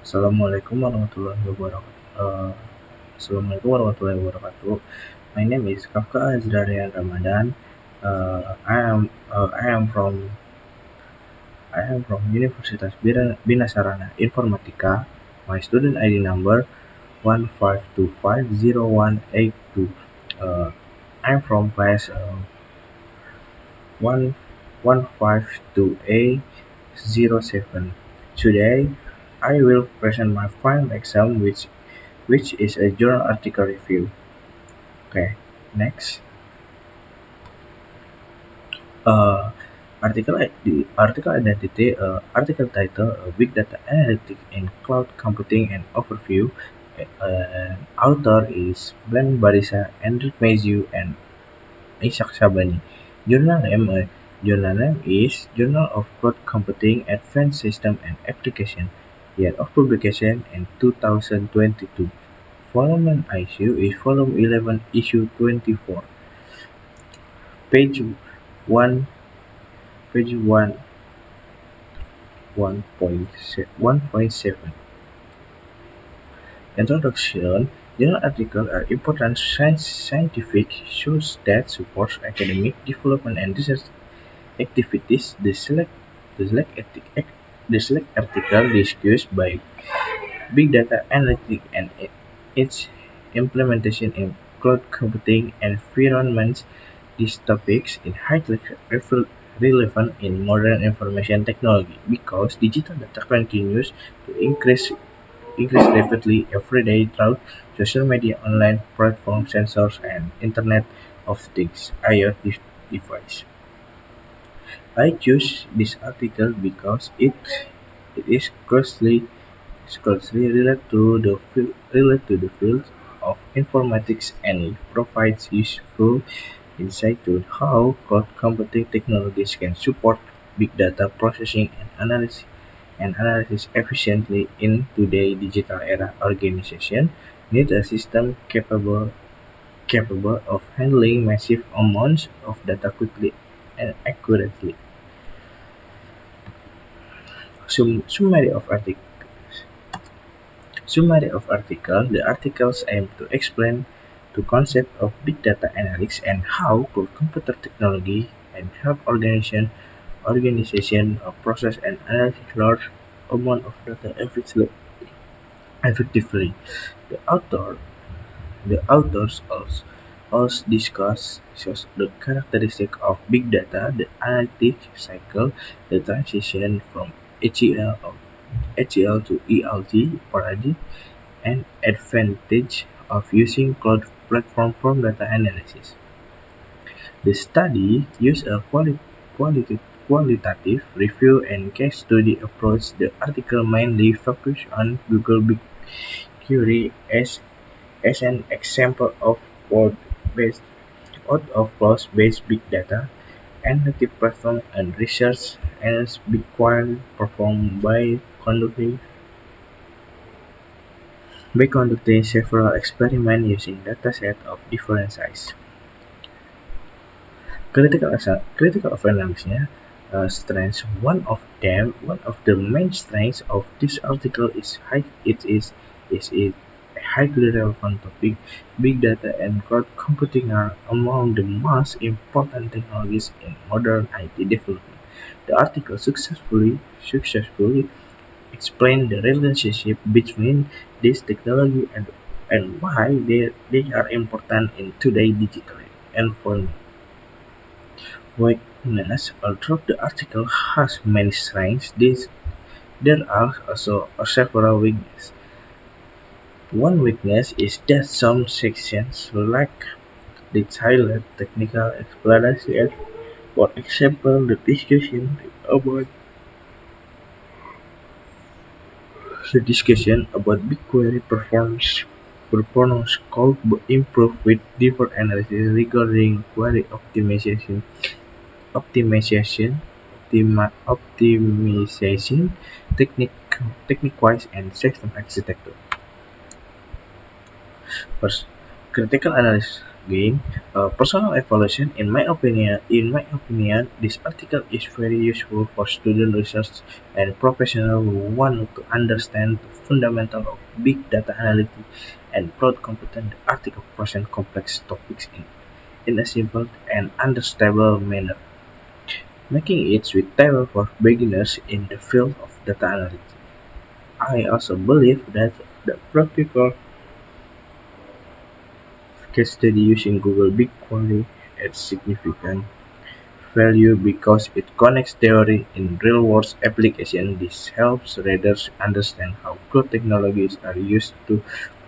Assalamualaikum warahmatullahi wabarakatuh. Assalamualaikum warahmatullahi wabarakatuh. My name is Kafka Azrarian Ramadan. I am from Universitas Bina Sarana Informatika. My student ID number 15250182. I am from class 1152A07. Today, I will present my final exam, which is a journal article review. Okay, next. Uh, article identity. Article title: Big Data Analytics in Cloud Computing and Overview. Author is Glenn Barisa, Enric Meziu, and Ishak Shabani. Journal name is Journal of Cloud Computing, Advanced System and Application. Year of publication in 2022. Volume and issue is volume 11, issue 24. Page 1, page 1.7. Introduction. Journal articles are important scientific source that supports academic development and research activities. The select article discussed by big data analytics and its implementation in cloud computing environments. These topics are highly relevant in modern information technology because digital data continues to increase rapidly every day through social media, online platforms, sensors, and Internet of Things (IoT) devices. I choose this article because it is closely related to the field of informatics and provides useful insight to how cloud computing technologies can support big data processing and analysis efficiently in today's digital era. Organization need a system capable of handling massive amounts of data quickly and accurately. Summary of article. The articles aim to explain the concept of big data analytics and how cloud computer technology can help organization process and analyze large amount of data effectively. The authors also discuss the characteristics of big data, the analytic cycle, the transition from HCL to ELT paradigm, and advantage of using cloud platform for data analysis. The study used a qualitative review and case study approach. The article mainly focused on Google BigQuery as an example of cloud-based big data analytic platform and research as BigQuery performed by conducting several experiments using datasets of different sizes. Critical of analysis strengths. One of the main strengths of this article is it is a highly relevant topic. Big data and cloud computing are among the most important technologies in modern IT development. The article successfully explained the relationship between this technology and why they are important in today's digital environment. Weakness. Although the article has many strengths, there are also several weaknesses. One weakness is that some sections lack detailed technical explanations. For example, the discussion about BigQuery performance could be improved with deeper analysis regarding query optimization technique-wise and system architecture. First, critical analysis. gain personal evaluation. In my opinion, this article is very useful for student research and professionals who want to understand the fundamental of big data analytics and cloud computing. The article presents complex topics in a simple and understandable manner, making it suitable for beginners in the field of data analytics. I also believe that the practical case study using Google BigQuery adds significant value because it connects theory in real-world application. This helps readers understand how cloud technologies are used to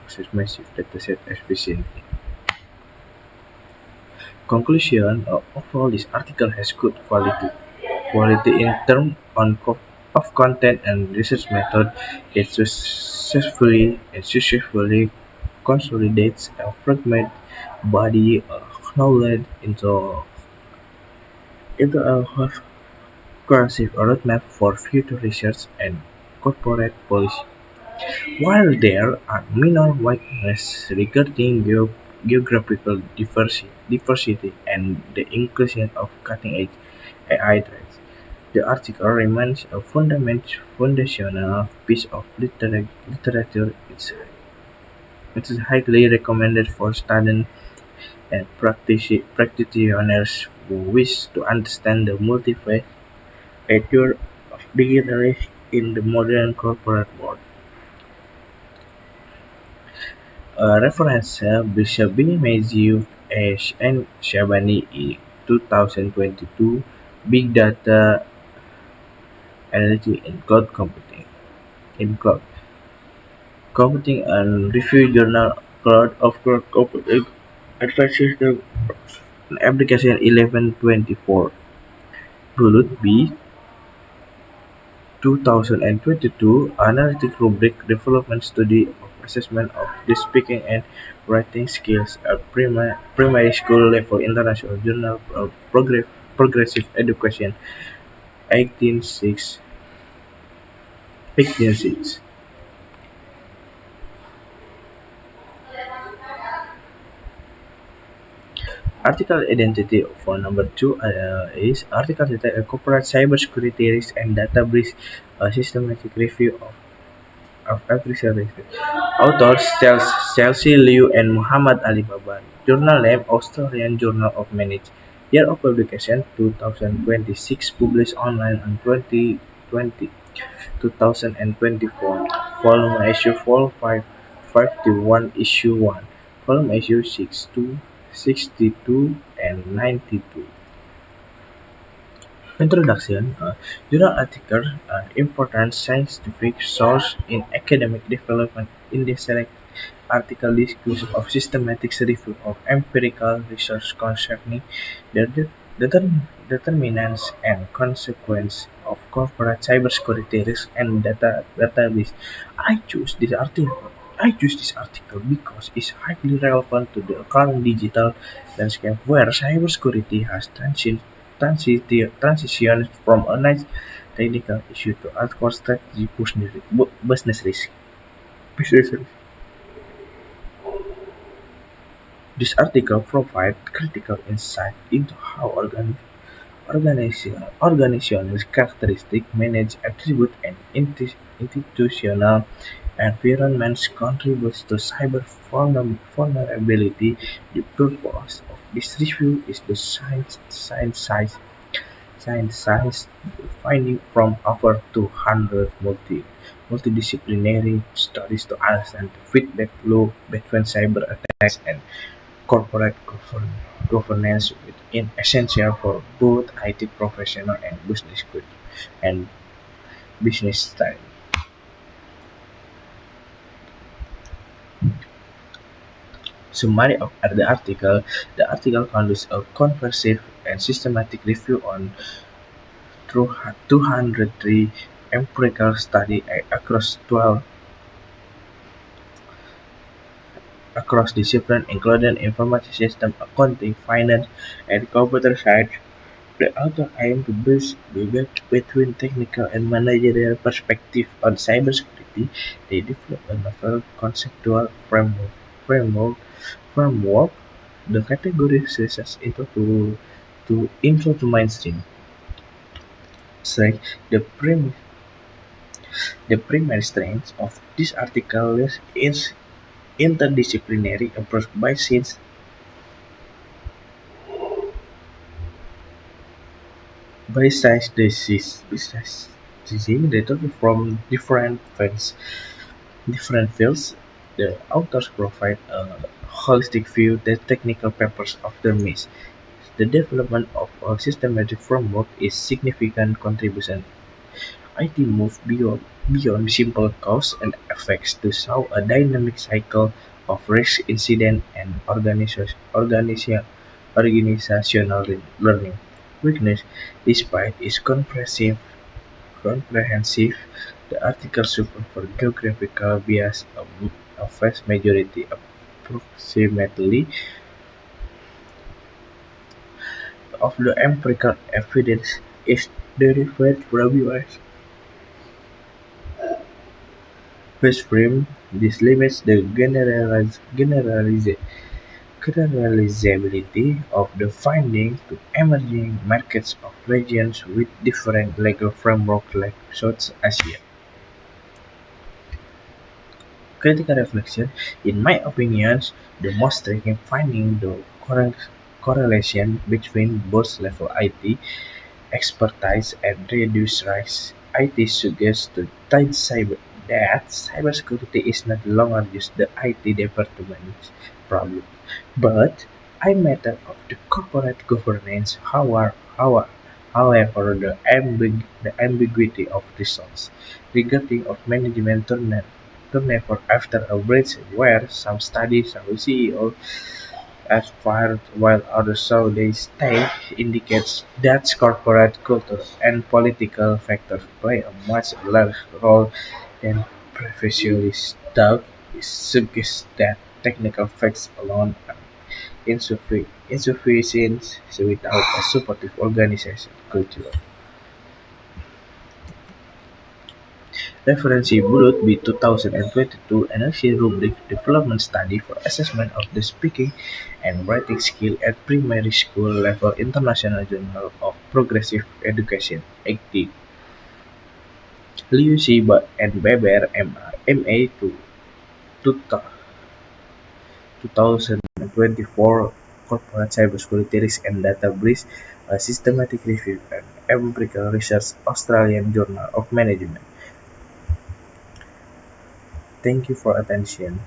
process massive datasets efficiently. Conclusion: overall, this article has good quality in terms of content and research method. It successfully consolidates a fragmented body of knowledge into a cohesive roadmap for future research and corporate policy. While there are minor weaknesses regarding geographical diversity and the inclusion of cutting-edge AI trends, the article remains a foundational piece of literature. It is highly recommended for students and practitioners who wish to understand the multifaceted nature of digitalization in the modern corporate world. Reference Bishabini Matthew and Shabani in 2022 Big Data Analytics in Cloud Computing in Cloud Computing and Review Journal Cloud Computing Advanced System Application 1124 Bulut B 2022 Analytic Rubric Development Study of Assessment of the Speaking and Writing Skills at Primary School Level International Journal of Progressive Education 186 186. Article identity for number two is article title corporate cybersecurity risk and data breach, a systematic review of every service. Authors Chelsea Liu and Muhammad Ali Babar. Journal name Australian Journal of Management. Year of publication 2026. Published online on 2020 2024. Volume issue 4 51 issue 1. Volume issue 62 62 and 92. Introduction: Journal article are important scientific source in academic development. In this select article discussion of systematic review of empirical research concerning the determinants and consequences of corporate cybersecurity risk and database. I choose this article because it's highly relevant to the current digital landscape where cybersecurity has transitioned from a nice technical issue to a core strategy business risk. Business risk. This article provides critical insight into how organizational characteristics, manage attributes, and institutional environments contribute to cyber vulnerability. The purpose of this review is to synthesize findings from over 200 multidisciplinary studies to understand the feedback loop between cyber attacks and corporate governance is essential for both IT professionals and business style. Summary of the article conducts a comprehensive and systematic review on 203 empirical studies across disciplines including information systems, accounting, finance, and computer science. The author aimed to bridge the gap between technical and managerial perspectives on cybersecurity. They developed a novel conceptual framework the category research into mainstream. So the primary strength of this article is interdisciplinary approach by seizing data from different fields. The authors provide a holistic view that technical papers often miss. The development of a systematic framework is significant contribution. IT moved beyond simple cause and effects to show a dynamic cycle of risk, incident, and organizational learning. Weakness, despite its comprehensive, the article suffers from geographical bias. A vast majority, approximately, of the empirical evidence is derived from US frame. This limits the generalizability of the findings to emerging markets of regions with different legal frameworks like South Asia. Critical reflection: in my opinion, the most striking finding the correlation between both level IT expertise and reduced risk. IT suggests that cybersecurity is not longer just the IT department's problem, but a matter of the corporate governance. However, the ambiguity of results regarding of management turnover after a breach, where some studies show CEO as fired while others saw they stay, indicates that corporate culture and political factors play a much larger role than previously thought. It suggests that technical facts alone are insufficient without a supportive organization culture. Reference Bulut B 2022 Energy Rubric Development Study for Assessment of the Speaking and Writing Skill at Primary School Level International Journal of Progressive Education (ICTY). Liu Xi and Weber MA 2024 Corporate Cybersecurity Risk and Data Breach, a Systematic Review and Empirical Research, Australian Journal of Management. Thank you for attention.